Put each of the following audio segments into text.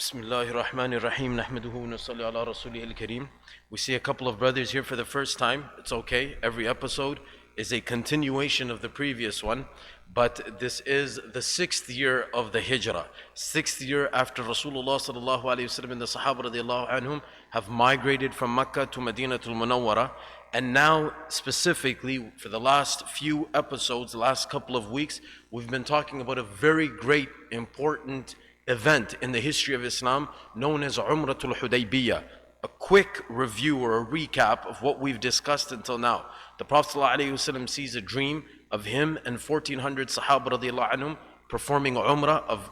Bismillahirrahmanirrahim. Nahmaduhu wa nusalli ala rasulih al-kareem. We see a couple of brothers here for the first time. It's okay. Every episode is a continuation of the previous one. But this is the 6th year of the Hijrah. 6th year after Rasulullah sallallahu alayhi wasallam and the Sahaba radiallahu anhum have migrated from Mecca to Madinatul Munawwara. And now, specifically, for the last few episodes, the last couple of weeks, we've been talking about a very great, important event in the history of Islam known as Umratul-Hudaybiyyah. A quick review or a recap of what we've discussed until now. The Prophet ﷺ sees a dream of him and 1400 Sahaba radiallahu anhum performing Umrah of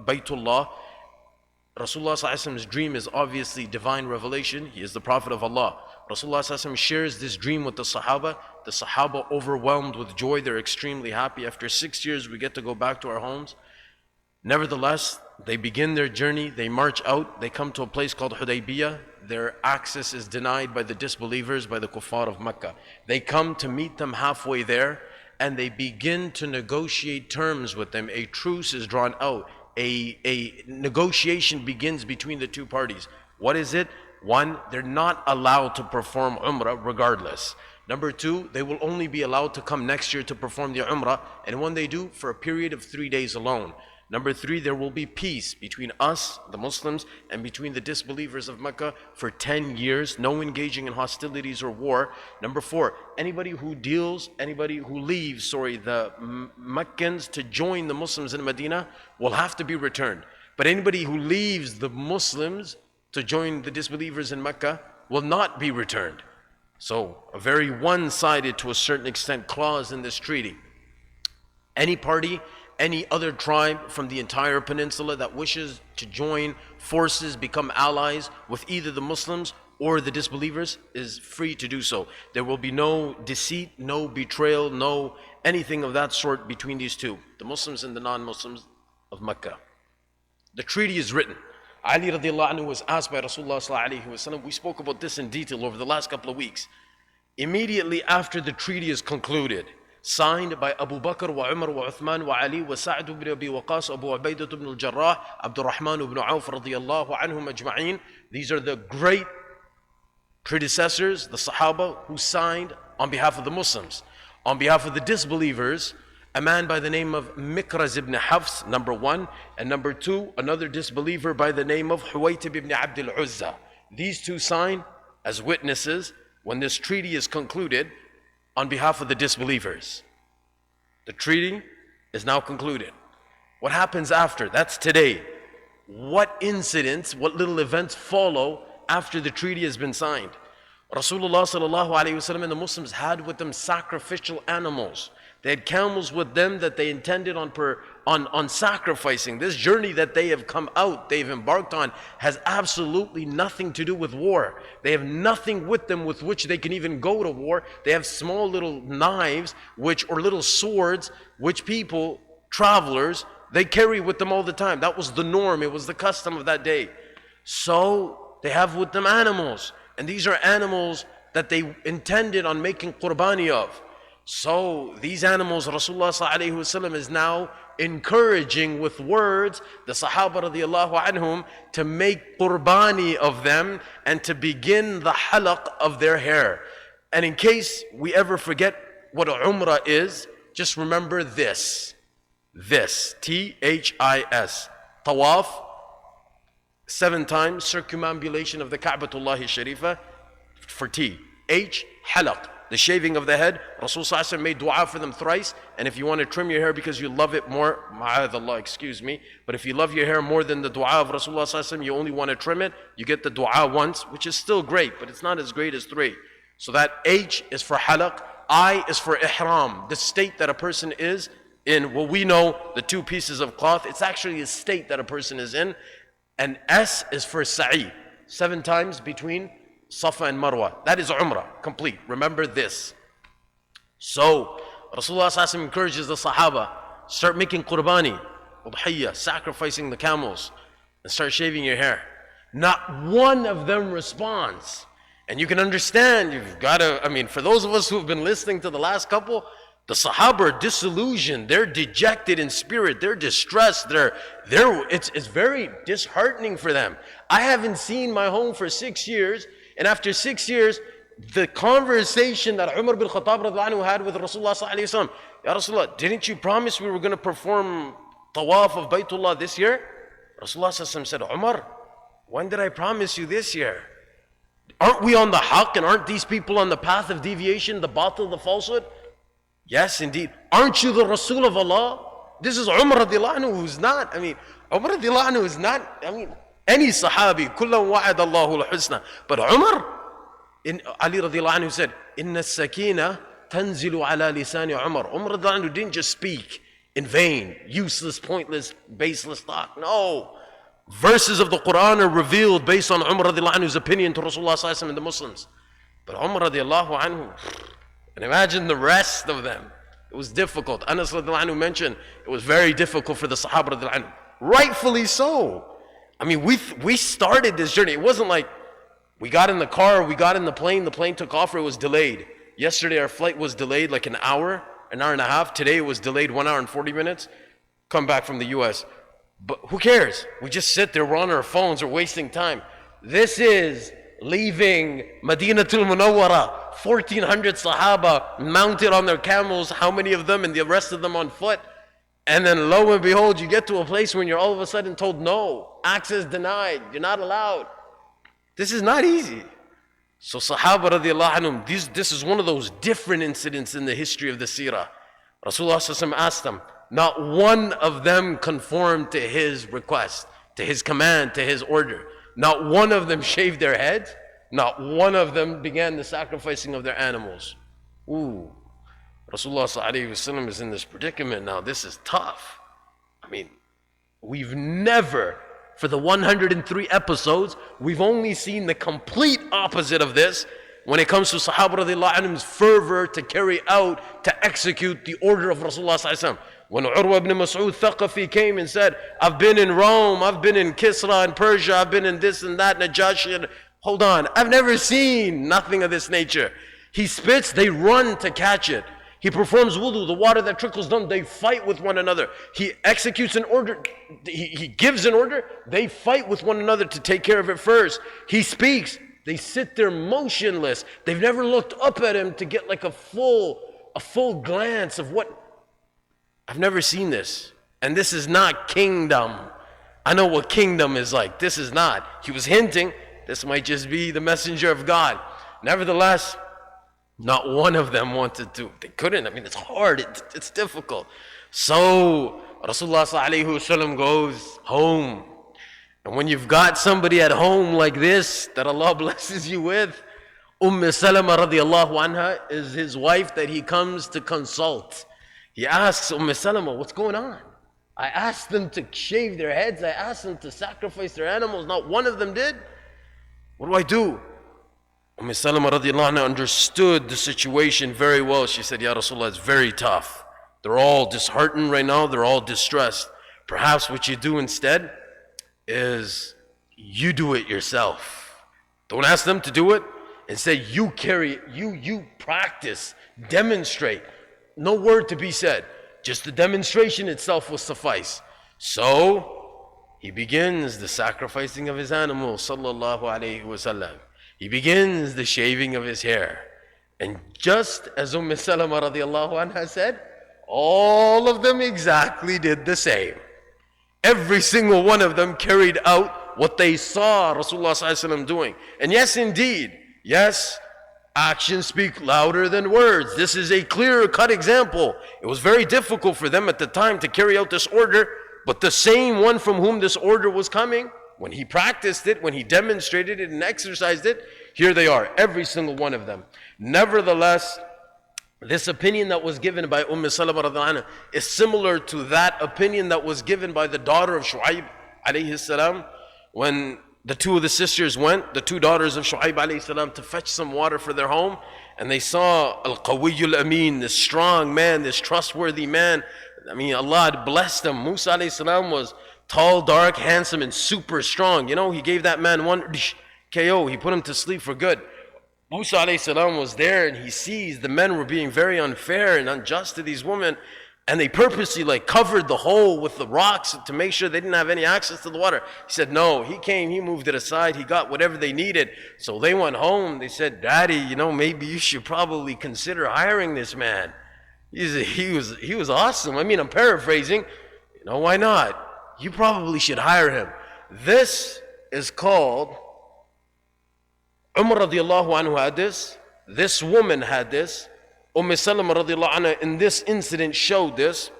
Baytullah. Rasulullah ﷺ's dream is obviously divine revelation. He is the Prophet of Allah. Rasulullah ﷺ shares this dream with the Sahaba. The Sahaba overwhelmed with joy. They're extremely happy. After 6 years we get to go back to our homes. Nevertheless, they begin their journey, they march out, they come to a place called Hudaybiyah. Their access is denied by the disbelievers, by the kuffar of Mecca. They come to meet them halfway there, and they begin to negotiate terms with them. A truce is drawn out. A negotiation begins between the two parties. What is it? One, they're not allowed to perform Umrah regardless. Number two, they will only be allowed to come next year to perform the Umrah, and when they do, for a period of 3 days alone. Number three, there will be peace between us, the Muslims, and between the disbelievers of Mecca for 10 years, no engaging in hostilities or war. Number four, anybody who leaves, the Meccans to join the Muslims in Medina will have to be returned. But anybody who leaves the Muslims to join the disbelievers in Mecca will not be returned. So, a very one-sided, to a certain extent, clause in this treaty. Any party, any other tribe from the entire peninsula that wishes to join forces, become allies with either the Muslims or the disbelievers is free to do so. There will be no deceit, no betrayal, no anything of that sort between these two, the Muslims and the non-Muslims of Mecca. The treaty is written. Ali radiallahu anhu was asked by Rasulullah sallallahu alayhi wa sallam. We spoke about this in detail over the last couple of weeks. Immediately after the treaty is concluded, signed by Abu Bakr wa Umar wa Uthman wa Ali wa Sa'd ibn Abi Waqas, Abu Ubaidah ibn al-Jarrah, Abdurrahman ibn Auf radiyallahu anhum ajma'een. These are the great predecessors, the Sahaba, who signed on behalf of the Muslims. On behalf of the disbelievers, a man by the name of Mikraz ibn Hafs, number one, and number two, another disbeliever by the name of Huwaytib ibn Abd al-Uzza. These two sign as witnesses when this treaty is concluded on behalf of the disbelievers. The treaty is now concluded. What happens after? That's today. What incidents, what little events follow after the treaty has been signed? Rasulullah sallallahu alayhi wasallam and the Muslims had with them sacrificial animals. They had camels with them that they intended on sacrificing. This journey that they have come out, they've embarked on, has absolutely nothing to do with war. They have nothing with them with which they can even go to war. They have small little knives, or little swords, which people, travelers, they carry with them all the time. That was the norm. It was the custom of that day. So they have with them animals. And these are animals that they intended on making qurbani of. So these animals, Rasulullah sallallahu alaihi wasallam is now encouraging with words the Sahaba radiallahu anhum to make qurbani of them and to begin the halaq of their hair. And in case we ever forget what Umrah is, just remember this. T-H-I-S. Tawaf, 7 times, circumambulation of the Ka'batullah Sharifah for T. H, halaq, the shaving of the head. Rasul sallallahu alaihi wasallam made dua for them thrice. And if you want to trim your hair because you love it more, ma'adallah, excuse me, but if you love your hair more than the dua of Rasulullah sallallahu alaihi wasallam, you only want to trim it, you get the dua once, which is still great, but it's not as great as 3. So that H is for halaq, I is for ihram, the state that a person is in. Well, we know the 2 pieces of cloth, it's actually a state that a person is in. And S is for sa'i, 7 times between Safa and Marwa. That is Umrah, complete. Remember this. So, Rasulullah sallallahu alaihi wasallam encourages the Sahaba, start making qurbani, udhiyya, sacrificing the camels, and start shaving your hair. Not one of them responds. And you can understand, you've got to, for those of us who have been listening to the last couple, The Sahaba are disillusioned, they're dejected in spirit, they're distressed, it's very disheartening for them. I haven't seen my home for 6 years, and after 6 years, the conversation that Umar bin Khattab radhiyallahu anhu had with Rasulullah sallallahu alayhi wa sallam, Ya Rasulullah, didn't you promise we were going to perform tawaf of Baytullah this year? Rasulullah sallallahu alayhi wa sallam said, Umar, when did I promise you this year? Aren't we on the haqq, and aren't these people on the path of deviation, the batil, the falsehood? Yes, indeed. Aren't you the Rasul of Allah? This is Umar radiallahu anhu who's not. Umar radiallahu anhu is not, any Sahabi, kullan wa'ad Allahu al-husna. But Umar, Ali radiallahu anhu said, Inna sakina tanzilu ala lisani Umar. Umar radiallahu anhu didn't just speak in vain, useless, pointless, baseless talk. No. Verses of the Quran are revealed based on Umar radiallahu anhu's opinion to Rasulullah sallallahu alaihi wasallam and the Muslims. But Umar radiallahu anhu, and imagine the rest of them. It was difficult. Anas radiallahu anhu mentioned it was very difficult for the Sahaba radiallahu anhu. Rightfully so. We started this journey. It wasn't like we got in the car, we got in the plane took off, or it was delayed. Yesterday our flight was delayed like an hour and a half. Today it was delayed 1 hour and 40 minutes. Come back from the US. But who cares? We just sit there, we're on our phones, we're wasting time. This is leaving Madinatul Munawwara, 1,400 Sahaba mounted on their camels, how many of them, and the rest of them on foot. And then lo and behold, you get to a place when you're all of a sudden told no, access denied, you're not allowed. This is not easy. So Sahaba radiallahu anhum, this is one of those different incidents in the history of the Seerah. Rasulullah sallallahu alaihi wasallam asked them, not one of them conformed to his request, to his command, to his order. Not one of them shaved their heads. Not one of them began the sacrificing of their animals. Ooh, Rasulullah sallallahu alaihi wasallam is in this predicament now. This is tough. We've never, for the 103 episodes, we've only seen the complete opposite of this when it comes to Sahaba radiallahu anhum's fervor to carry out, to execute the order of Rasulullah sallallahu alaihi wasallam. When Urwa ibn Mas'ud Thaqafi came and said, I've been in Rome, I've been in Kisra and Persia, I've been in this and that, Najashi. Hold on, I've never seen nothing of this nature. He spits, they run to catch it. He performs wudu, the water that trickles down, they fight with one another. He executes an order, he gives an order, they fight with one another to take care of it first. He speaks, they sit there motionless. They've never looked up at him to get like a full glance of what. I've never seen this. And this is not kingdom. I know what kingdom is like. This is not. He was hinting, this might just be the messenger of God. Nevertheless, not one of them wanted to. They couldn't. It's hard. It's difficult. So Rasulullah sallallahu alaihi wasallam goes home. And when you've got somebody at home like this that Allah blesses you with, Salama radiallahu anha is his wife that he comes to consult. He asks Salama, what's going on? I asked them to shave their heads. I asked them to sacrifice their animals. Not one of them did. What do I do? Salama radiallahu anha understood the situation very well. She said, Ya Rasulullah, it's very tough. They're all disheartened right now. They're all distressed. Perhaps what you do instead is you do it yourself. Don't ask them to do it. Instead, you carry it. You practice, demonstrate. No word to be said. Just the demonstration itself will suffice. So, he begins the sacrificing of his animals, sallallahu alayhi wasallam. He begins the shaving of his hair. And just as Salama radiallahu anha said, all of them exactly did the same. Every single one of them carried out what they saw Rasulullah sallallahu alaihi wasallam doing. And yes, indeed, yes, actions speak louder than words. This is a clear-cut example. It was very difficult for them at the time to carry out this order, but the same one from whom this order was coming, when he practiced it, when he demonstrated it and exercised it, here they are, every single one of them. Nevertheless, this opinion that was given by Salama radhiyallahu anha is similar to that opinion that was given by the daughter of Shoaib alayhi salam when the two of the sisters went, the two daughters of Shoaib alayhi salam, to fetch some water for their home, and they saw Al-Qawiyyul Amin, this strong man, this trustworthy man. Allah had blessed him. Musa alayhi salam was tall, dark, handsome, and super strong. He gave that man one KO. He put him to sleep for good. Musa alayhi salam was there and he sees the men were being very unfair and unjust to these women, and they purposely like covered the hole with the rocks to make sure they didn't have any access to the water. He said no, he came, he moved it aside, he got whatever they needed. So they went home, they said, Daddy, you know, maybe you should probably consider hiring this man. He was awesome. I mean, I'm paraphrasing. You know, why not? You probably should hire him. This is called, Umar radiallahu anhu had this woman had this, Salama radiallahu anha in this incident showed this.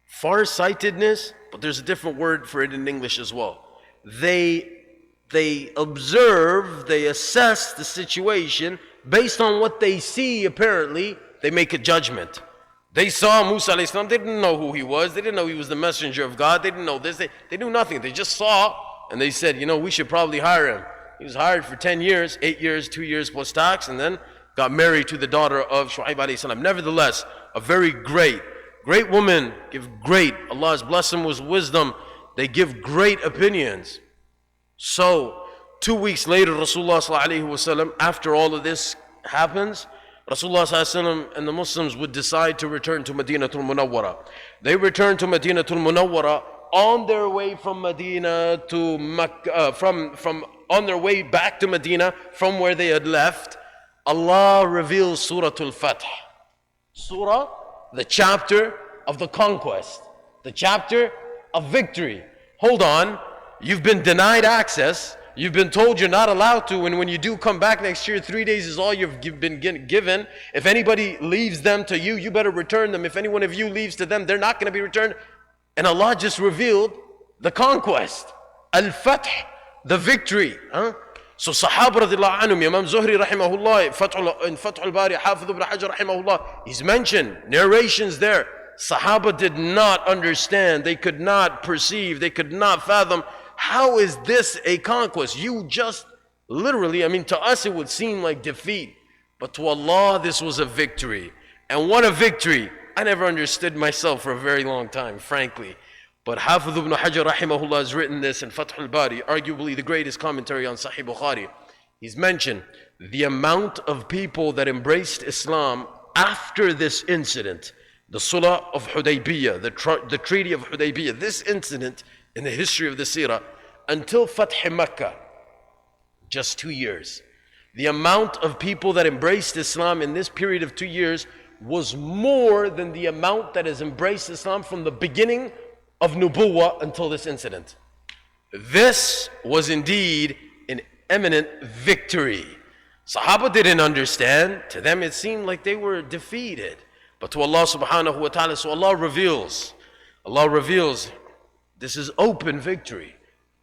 Farsightedness, but there's a different word for it in English as well. They observe, they assess the situation based on what they see apparently, they make a judgment. They saw Musa alayhi salam, they didn't know who he was, they didn't know he was the messenger of God, they didn't know this, they knew nothing. They just saw and they said, you know, we should probably hire him. He was hired for 10 years, 8 years, 2 years plus tax, and then got married to the daughter of Shoaib alayhi salam. Nevertheless, a very great woman, give great, Allah has blessed them with wisdom, they give great opinions. So, 2 weeks later, Rasulullah sallallahu alayhi wasallam, after all of this happens, Rasulullah sallallahu alayhi wasallam and the Muslims would decide to return to Madinatul Munawwara. They returned to Madinatul Munawwara on their way from Medina to Makkah, on their way back to Medina from where they had left. Allah reveals Suratul Fath. Surah, the chapter of the conquest, the chapter of victory. Hold on, you've been denied access, you've been told you're not allowed to, and when you do come back next year, 3 days is all you've been given. If anybody leaves them to you, you better return them. If any one of you leaves to them, they're not going to be returned. And Allah just revealed the conquest, Al-Fath, the victory. So Sahaba radiallahu anhum, Imam Zuhri rahimahullah, in Fath al-Bari, Hafidh ibn Hajar rahimahullah, he's mentioned narrations there. Sahaba did not understand, they could not perceive, they could not fathom, how is this a conquest? You just literally, I mean, to us it would seem like defeat, but to Allah this was a victory. And what a victory! I never understood myself for a very long time, frankly. But Hafidh ibn Hajar rahimahullah has written this in Fath al-Bari, arguably the greatest commentary on Sahih Bukhari. He's mentioned the amount of people that embraced Islam after this incident, the Sulh of Hudaybiyyah, the Treaty of Hudaybiyyah, this incident in the history of the Seerah, until Fath Makkah, just 2 years. The amount of people that embraced Islam in this period of 2 years was more than the amount that has embraced Islam from the beginning of Nubuwwah until this incident. This was indeed an eminent victory. Sahaba didn't understand. To them it seemed like they were defeated. But to Allah subhanahu wa ta'ala, so Allah reveals, this is open victory.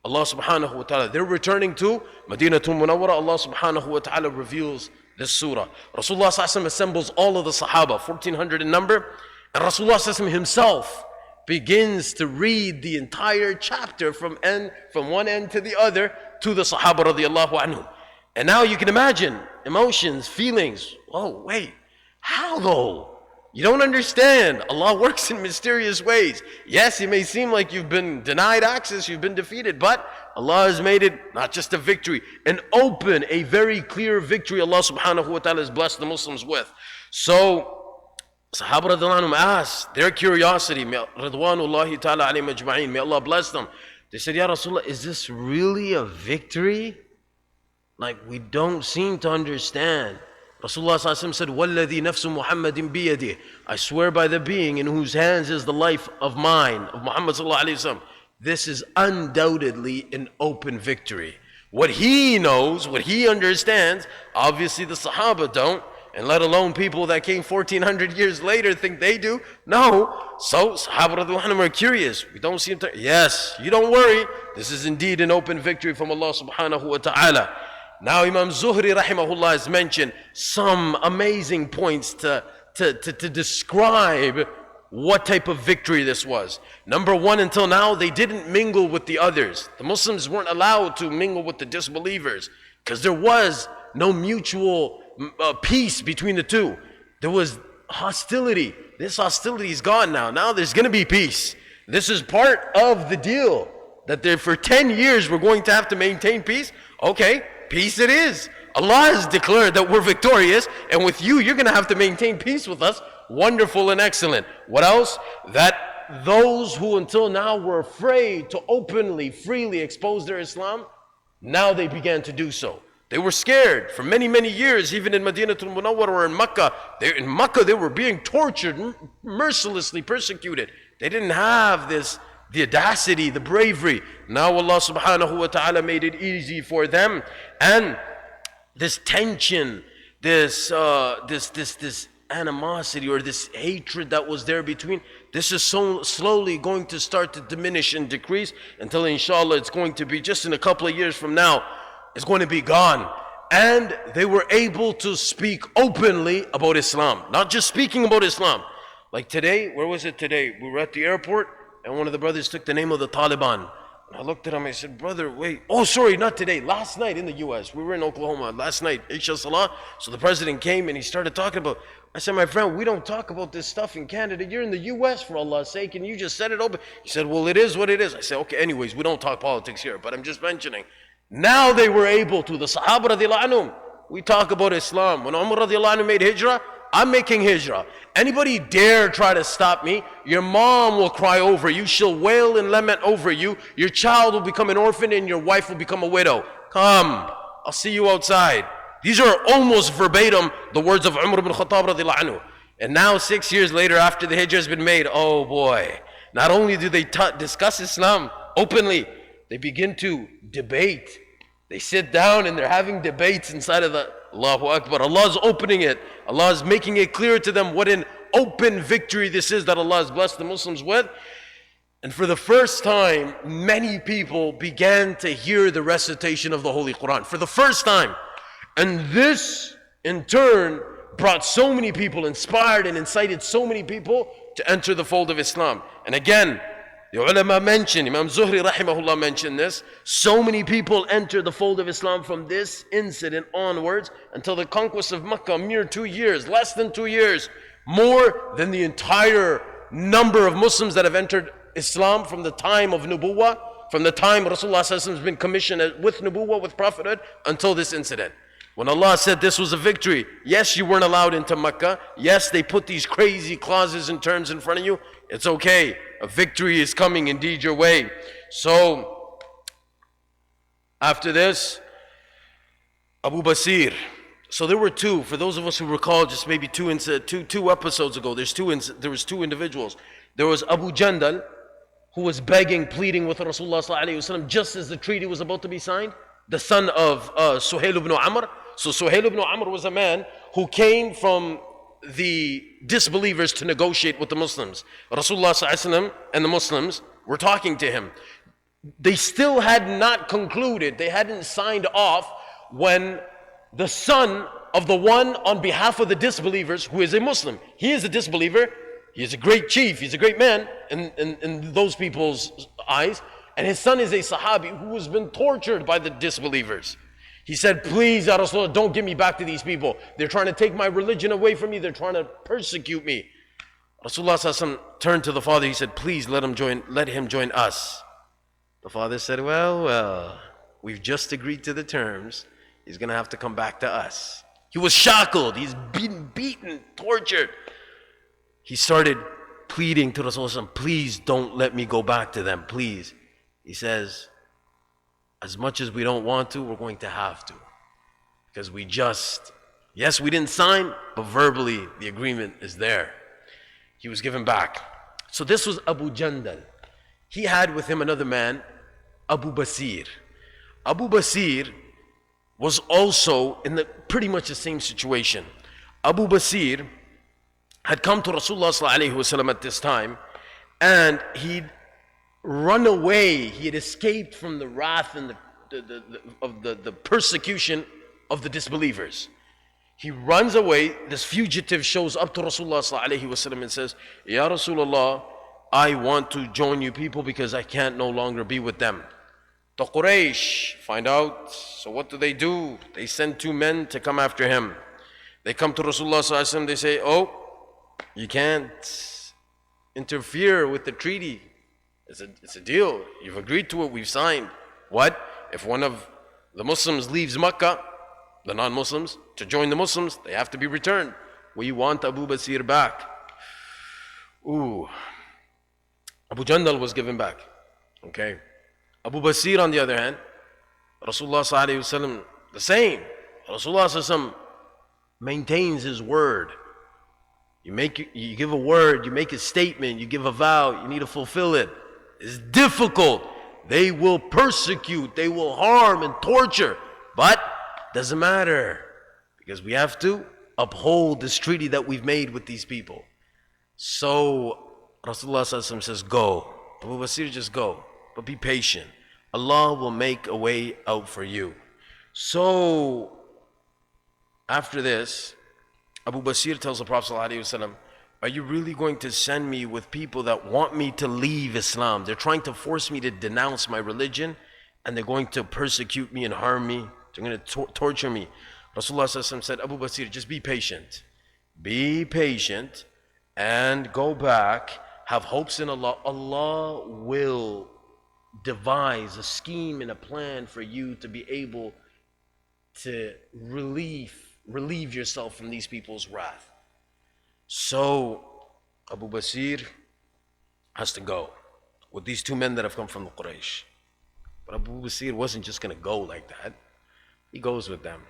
Allah subhanahu wa ta'ala, they're returning to Madinatul Munawwara, Allah subhanahu wa ta'ala reveals this surah. Rasulullah sallallahu alaihi wasallam assembles all of the Sahaba, 1,400 in number, and Rasulullah sallallahu alaihi wasallam himself begins to read the entire chapter from one end to the other to the Sahaba radiallahu anhum. And now you can imagine emotions, feelings. Oh, wait, how though? You don't understand. Allah works in mysterious ways. Yes, it may seem like you've been denied access, you've been defeated, but Allah has made it not just a victory, an open, a very clear victory Allah subhanahu wa ta'ala has blessed the Muslims with. So, Sahaba radiallahu anhum asked, their curiosity, Ridwanullahi ta'ala alayhim ajma'in, may Allah bless them. They said, Ya Rasulullah, is this really a victory? Like, we don't seem to understand. Rasulullah said, وَالَّذِي نَفْسُ مُحَمَّدٍ بِيَدِهِ, I swear by the being in whose hands is the life of mine, of Muhammad sallallahu alayhi wa sallam. This is undoubtedly an open victory. What he knows, what he understands, obviously the Sahaba don't, and let alone people that came 1,400 years later think they do. No. So Sahaba radiallahu anhum are curious. We don't seem to, yes, you don't worry. This is indeed an open victory from Allah subhanahu wa ta'ala. Now Imam Zuhri rahimahullah has mentioned some amazing points to describe what type of victory this was. Number one, until now, they didn't mingle with the others. The Muslims weren't allowed to mingle with the disbelievers because there was no mutual peace between the two. There was hostility. This hostility is gone now. Now there's going to be peace. This is part of the deal, that for 10 years we're going to have to maintain peace. Okay, peace it is. Allah has declared that we're victorious, and with you, you're going to have to maintain peace with us. Wonderful and excellent. What else? That those who until now were afraid to openly, freely expose their Islam, now they began to do so. They were scared for many, many years, even in Madinatul Munawwar or in Makkah. In Makkah, they were being tortured, mercilessly persecuted. They didn't have the audacity, the bravery. Now Allah subhanahu wa ta'ala made it easy for them. And this tension, this animosity or this hatred that was there between, this is so slowly going to start to diminish and decrease until inshallah it's going to be just in a couple of years from now, it's going to be gone. And they were able to speak openly about Islam, not just speaking about Islam. Like today, where was it today? We were at the airport and one of the brothers took the name of the Taliban. I looked at him, I said, brother, wait. Oh, sorry, not today. Last night in the US. We were in Oklahoma last night, Isha Salah. So the president came and he started talking about, I said, my friend, we don't talk about this stuff in Canada. You're in the US for Allah's sake and you just said it open. He said, well, it is what it is. I said, okay, anyways, we don't talk politics here, but I'm just mentioning. Now they were able to, the Sahaba radiallahu anhum, we talk about Islam. When Umar radiallahu anhu made hijrah, I'm making hijrah. Anybody dare try to stop me, your mom will cry over you, she'll wail and lament over you, your child will become an orphan and your wife will become a widow. Come, I'll see you outside. These are almost verbatim the words of Umar ibn Khattab radiallahu anhu. And now 6 years later after the hijrah has been made, oh boy, not only do they discuss Islam openly, they begin to debate. They sit down and they're having debates inside of the Allahu Akbar. Allah is opening it. Allah is making it clear to them what an open victory this is that Allah has blessed the Muslims with. And for the first time, many people began to hear the recitation of the Holy Quran. For the first time. And this, in turn, brought so many people, inspired and incited so many people to enter the fold of Islam. And again, the ulama mentioned, Imam Zuhri rahimahullah mentioned this, so many people entered the fold of Islam from this incident onwards until the conquest of Makkah, a mere 2 years, less than 2 years, more than the entire number of Muslims that have entered Islam from the time of Nubuwwah, from the time Rasulullah has been commissioned with Nubuwwah, with prophethood, until this incident. When Allah said this was a victory, yes, you weren't allowed into Makkah. Yes, they put these crazy clauses and terms in front of you. It's okay. A victory is coming indeed your way. So, after this, Abu Basir. So there were two. For those of us who recall, just maybe two episodes ago, there was two individuals. There was Abu Jandal, who was begging, pleading with Rasulullah sallallahu alaihi wasallam just as the treaty was about to be signed. The son of Suhail ibn Amr. So Suhail ibn Amr was a man who came from the disbelievers to negotiate with the Muslims. Rasulullah ﷺ and the Muslims were talking to him. They still had not concluded, they hadn't signed off when the son of the one on behalf of the disbelievers, who is a Muslim, he is a disbeliever, he is a great chief, he's a great man in those people's eyes, and his son is a Sahabi who has been tortured by the disbelievers. He said, please, Ya Rasulullah, don't give me back to these people. They're trying to take my religion away from me. They're trying to persecute me. Rasulullah ﷺ turned to the father. He said, please let him join us. The father said, well, we've just agreed to the terms. He's going to have to come back to us. He was shackled. He's been beaten, tortured. He started pleading to Rasulullah ﷺ, please don't let me go back to them, please. He says, as much as we don't want to, we're going to have to. Because yes, we didn't sign, but verbally the agreement is there. He was given back. So this was Abu Jandal. He had with him another man, Abu Basir. Abu Basir was also in pretty much the same situation. Abu Basir had come to Rasulullah sallallahu alaihi wasallam at this time, and he'd run away. He had escaped from the wrath and the persecution of the disbelievers. He runs away. This fugitive shows up to Rasulullah sallallahu alaihi wasallam and says, Ya Rasulullah, I want to join you people because I can't no longer be with them. The Quraysh find out. So what do? They send 2 men to come after him. They come to Rasulullah sallallahu alaihi wasallam. They say, oh, you can't interfere with the treaty. It's a deal. You've agreed to it. We've signed. What? If one of the Muslims leaves Makkah, the non-Muslims, to join the Muslims, they have to be returned. We want Abu Basir back. Ooh. Abu Jandal was given back. Okay. Abu Basir, on the other hand, Rasulullah sallallahu alaihi wasallam, the same. Rasulullah sallallahu alaihi wasallam maintains his word. You give a word, you make a statement, you give a vow, you need to fulfill it. It's difficult. They will persecute, they will harm and torture, but doesn't matter, because we have to uphold this treaty that we've made with these people. So Rasulullah sallallahu alaihi wasallam says, go. Abu Basir, just go, but be patient. Allah will make a way out for you. So after this, Abu Basir tells the Prophet ﷺ, are you really going to send me with people that want me to leave Islam? They're trying to force me to denounce my religion, and they're going to persecute me and harm me. They're going to torture me. Rasulullah ﷺ said, Abu Basir, just be patient. Be patient and go back. Have hopes in Allah. Allah will devise a scheme and a plan for you to be able to relieve yourself from these people's wrath. So Abu Basir has to go with these two men that have come from the Quraysh. But Abu Basir wasn't just going to go like that. He goes with them.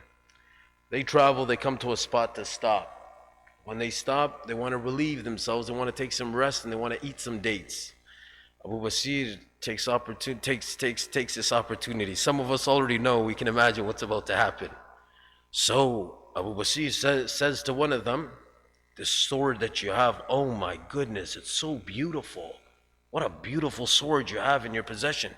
They travel, they come to a spot to stop. When they stop, they want to relieve themselves, they want to take some rest, and they want to eat some dates. Abu Basir takes this opportunity. Some of us already know, we can imagine what's about to happen. So Abu Basir says to one of them, this sword that you have, oh my goodness, it's so beautiful. What a beautiful sword you have in your possession.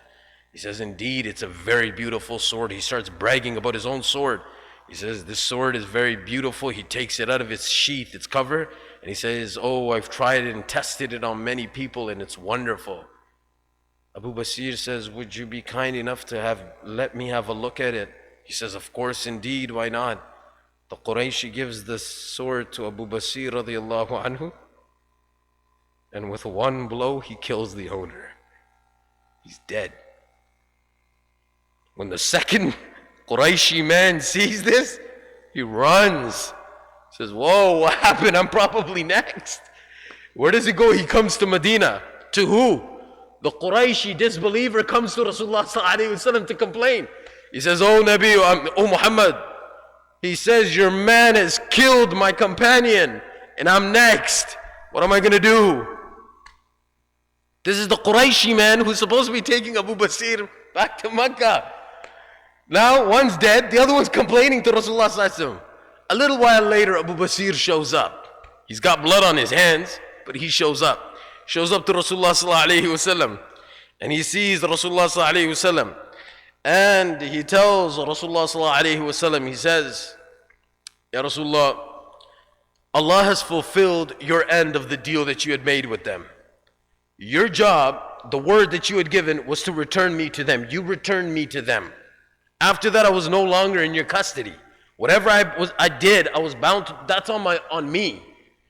He says, indeed, it's a very beautiful sword. He starts bragging about his own sword. He says, this sword is very beautiful. He takes it out of its sheath, its cover, and he says, oh, I've tried it and tested it on many people, and it's wonderful. Abu Basir says, would you be kind enough to let me have a look at it? He says, of course, indeed, why not? The Qurayshi gives the sword to Abu Basir radiallahu anhu, and with one blow, he kills the owner. He's dead. When the second Qurayshi man sees this, he runs. Says, whoa, what happened? I'm probably next. Where does he go? He comes to Medina. To who? The Qurayshi disbeliever comes to Rasulullah sallallahu alaihi wasallam to complain. He says, oh Nabi, oh Muhammad, he says, your man has killed my companion and I'm next. What am I going to do? This is the Qurayshi man who's supposed to be taking Abu Basir back to Mecca. Now one's dead, the other one's complaining to Rasulullah sallallahu alaihi wasallam. A little while later, Abu Basir shows up. He's got blood on his hands, but he shows up. Shows up to Rasulullah sallallahu alaihi wasallam, and he sees Rasulullah sallallahu alaihi wasallam, and he tells Rasulullah sallallahu alaihi wasallam, he says, Ya Rasulullah, Allah has fulfilled your end of the deal that you had made with them. Your job, the word that you had given, was to return me to them. You returned me to them. After that, I was no longer in your custody. Whatever I did, I was bound to, that's on me.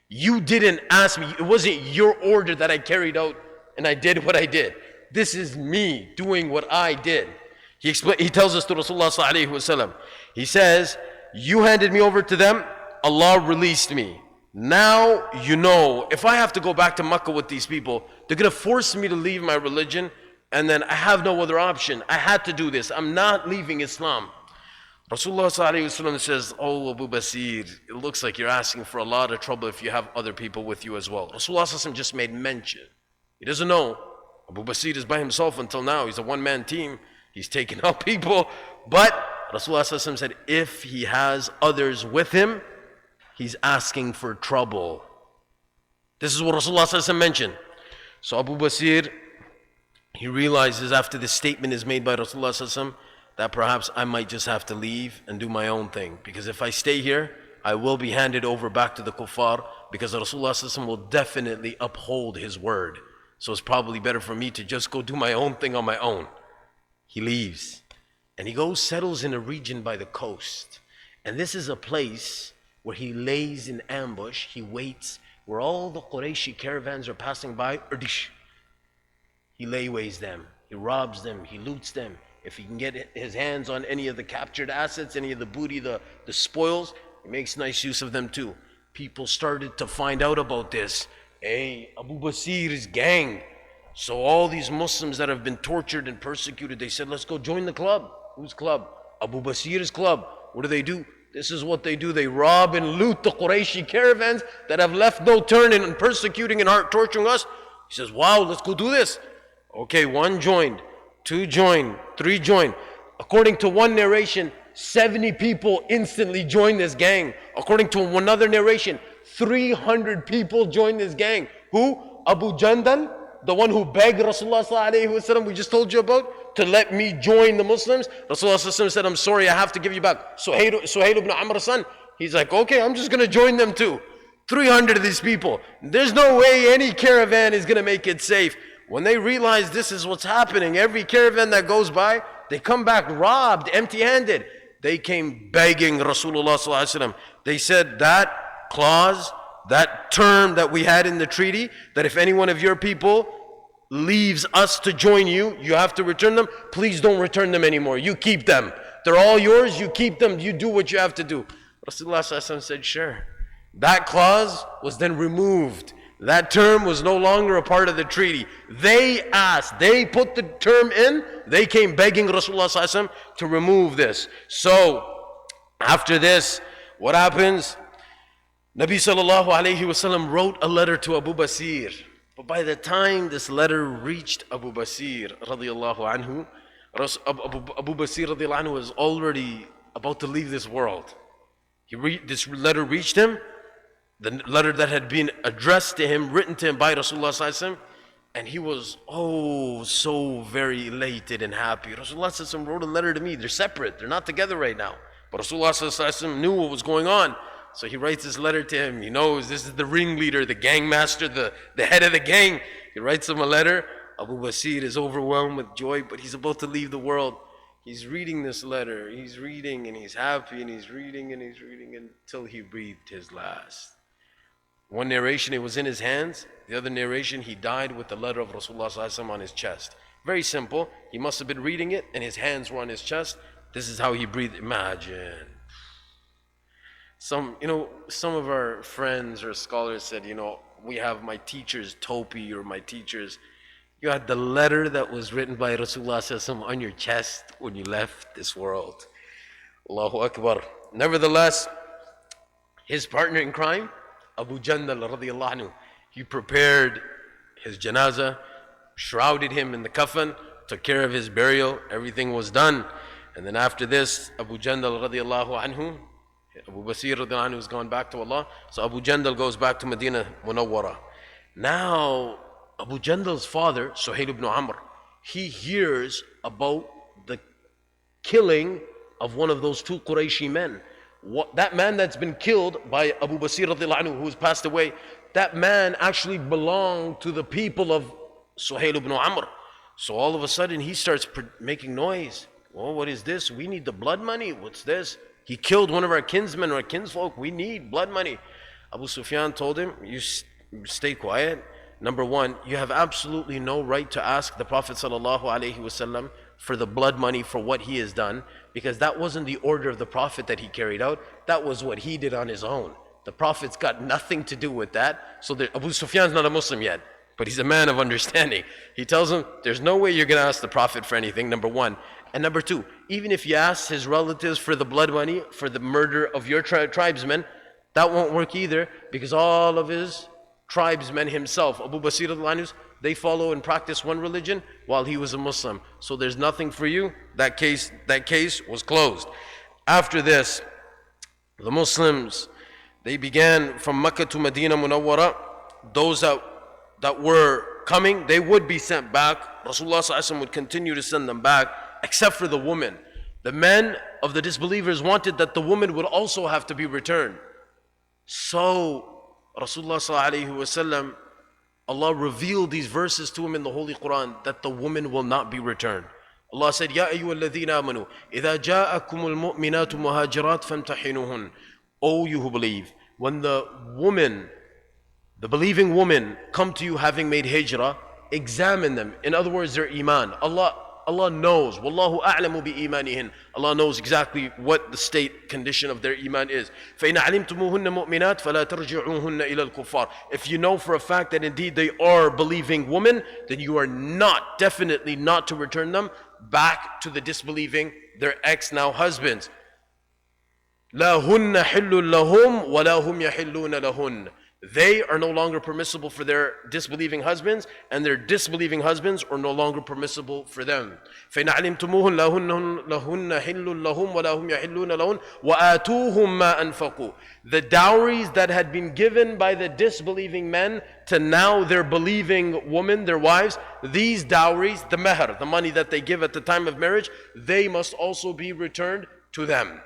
You didn't ask me. It wasn't your order that I carried out and I did what I did. This is me doing what I did. He tells us to Rasulullah sallallahu alaihi wasallam. He says, you handed me over to them, Allah released me. Now you know, if I have to go back to Mecca with these people, they're going to force me to leave my religion, and then I have no other option. I had to do this. I'm not leaving Islam. Rasulullah says, oh Abu Basir, it looks like you're asking for a lot of trouble if you have other people with you as well. Rasulullah just made mention. He doesn't know. Abu Basir is by himself until now. He's a one-man team. He's taking out people. But Rasulullah said, if he has others with him, he's asking for trouble. This is what Rasulullah mentioned. So Abu Basir, he realizes after this statement is made by Rasulullah that perhaps I might just have to leave and do my own thing. Because if I stay here, I will be handed over back to the kuffar, because Rasulullah will definitely uphold his word. So it's probably better for me to just go do my own thing on my own. He leaves. And he goes, settles in a region by the coast. And this is a place where he lays in ambush. He waits where all the Qurayshi caravans are passing by. He layways them. He robs them. He loots them. If he can get his hands on any of the captured assets, any of the booty, the spoils, he makes nice use of them too. People started to find out about this. Hey, Abu Basir's gang. So all these Muslims that have been tortured and persecuted, they said, let's go join the club. Whose club? Abu Basir's club. What do? This is what they do. They rob and loot the Qurayshi caravans that have left no turn in persecuting and torturing us. He says, wow, let's go do this. Okay, 1 joined, 2 joined, 3 joined. According to one narration, 70 people instantly joined this gang. According to another narration, 300 people joined this gang. Who? Abu Jandal, the one who begged Rasulullah sallallahu alaihi wasallam, we just told you about, to let me join the Muslims. Rasulullah sallallahu alaihi wasallam said, I'm sorry, I have to give you back. Suhail ibn Amr's son, he's like, okay, I'm just going to join them too. 300 of these people. There's no way any caravan is going to make it safe. When they realize this is what's happening, every caravan that goes by, they come back robbed, empty-handed. They came begging Rasulullah sallallahu alaihi wasallam. They said that clause, that term that we had in the treaty, that if any one of your people leaves us to join you, you have to return them. Please don't return them anymore. You keep them. They're all yours. You keep them. You do what you have to do. Rasulullah sallallahu alaihi wasallam said, sure. That clause was then removed. That term was no longer a part of the treaty. They asked, they put the term in, they came begging Rasulullah sallallahu alaihi wasallam to remove this. So, after this, what happens? Nabi sallallahu alaihi wasallam wrote a letter to Abu Basir. But by the time this letter reached Abu Basir radiyallahu anhu, Abu Basir radiyallahu anhu was already about to leave this world. This letter reached him, the letter that had been addressed to him, written to him by Rasulullah sallallahu alaihi wasallam, and he was so very elated and happy. Rasulullah sallallahu alaihi wasallam wrote a letter to me. They're separate. They're not together right now. But Rasulullah sallallahu alaihi wasallam knew what was going on. So he writes this letter to him. He knows this is the ringleader, the gang master, the head of the gang. He writes him a letter. Abu Basir is overwhelmed with joy, but he's about to leave the world. He's reading this letter. He's reading and he's happy and he's reading until he breathed his last. One narration, it was in his hands. The other narration, he died with the letter of Rasulullah sallallahu alaihi wasallam on his chest. Very simple. He must have been reading it and his hands were on his chest. This is how he breathed. Imagine. Some of our friends or scholars said, we have my teacher's topi or my teacher's. You had the letter that was written by Rasulullah sallallahu alaihi wasallam on your chest when you left this world. Allahu Akbar. Nevertheless, his partner in crime, Abu Jandal radiyallahu anhu, he prepared his janazah, shrouded him in the coffin, took care of his burial, everything was done. And then after this, Abu Jandal radiyallahu anhu, Abu Basir radiyallahu anhu has gone back to Allah. So Abu Jandal goes back to Medina Munawwara. Now, Abu Jandal's father, Suhail ibn Amr, he hears about the killing of one of those 2 Qurayshi men. That man that's been killed by Abu Basir radiyallahu anhu, who's passed away, that man actually belonged to the people of Suhail ibn Amr. So all of a sudden he starts making noise. Oh, what is this? We need the blood money. What's this? He killed one of our kinsmen or kinsfolk. We need blood money. Abu Sufyan told him, you stay quiet. Number 1, you have absolutely no right to ask the Prophet sallallahu alaihi wasallam for the blood money for what he has done, because that wasn't the order of the Prophet that he carried out. That was what he did on his own. The Prophet's got nothing to do with that. So Abu Sufyan's not a Muslim yet, but he's a man of understanding. He tells him, there's no way you're going to ask the Prophet for anything, number 1. And number 2, even if you ask his relatives for the blood money for the murder of your tribesmen, that won't work either, because all of his tribesmen himself, Abu Basir al-Anus, they follow and practice one religion while he was a Muslim. So there's nothing for you. That case was closed. After this, the Muslims, they began from Mecca to Medina Munawwara. Those that were coming, they would be sent back. Rasulullah sallallahu alaihi wasallam would continue to send them back, except for the women. The men of the disbelievers wanted that the women would also have to be returned. So Rasulullah sallallahu alaihi wasallam, Allah revealed these verses to him in the Holy Quran that the woman will not be returned. Allah said, Ya ayyuhalladhina amanu, idha ja'akumul mu'minatu muhajirat famtahinuhun. O you who believe, when the believing woman come to you having made hijrah, examine them. In other words, their iman. Allah Allah knows. Wallahu a'lamu bi imanihin. Allah knows exactly what the state condition of their iman is. فَإِنْ عَلِمْتُمُوهُنَّ مُؤْمِنَاتٍ فَلَا تَرْجِعُوهُنَّ إِلَى الْكُفَّارِ. If you know for a fact that indeed they are believing women, then you are not, definitely not to return them back to the disbelieving, their ex now husbands. لَا هُنَّ حِلٌّ لَهُمْ وَلَا هُمْ يَحِلُّونَ لَهُنَّ. They are no longer permissible for their disbelieving husbands, and their disbelieving husbands are no longer permissible for them. فَإِنْ عَلِمْتُمُوهُنَّ لَهُنَّ حِلٌّ لَهُمْ وَلَا هُمْ يَحِلُّونَ لَهُنَّ وَآتُوهُمْ مَا أَنْفَقُوا. The dowries that had been given by the disbelieving men to now their believing women, their wives, these dowries, the meher, the money that they give at the time of marriage, they must also be returned to them.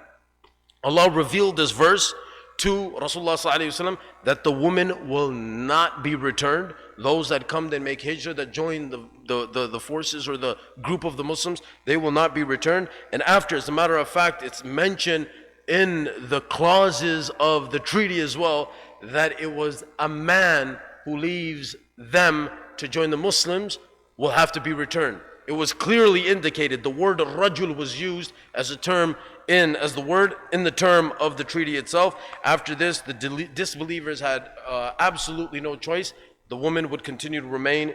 Allah revealed this verse to Rasulullah ﷺ that the woman will not be returned. Those that come and make hijrah, that join the forces or the group of the Muslims, they will not be returned. And after, as a matter of fact, it's mentioned in the clauses of the treaty as well, that it was a man who leaves them to join the Muslims will have to be returned. It was clearly indicated. The word rajul was used as a term as the word in the term of the treaty itself. After this, the disbelievers had absolutely no choice. The woman would continue to remain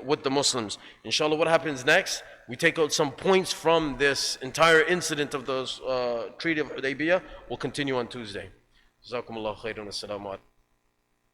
with the Muslims. Inshallah, what happens next? We take out some points from this entire incident of the Treaty of Hudaybiyah. We'll continue on Tuesday. Jazakumullah khairan. Assalamu alaikum.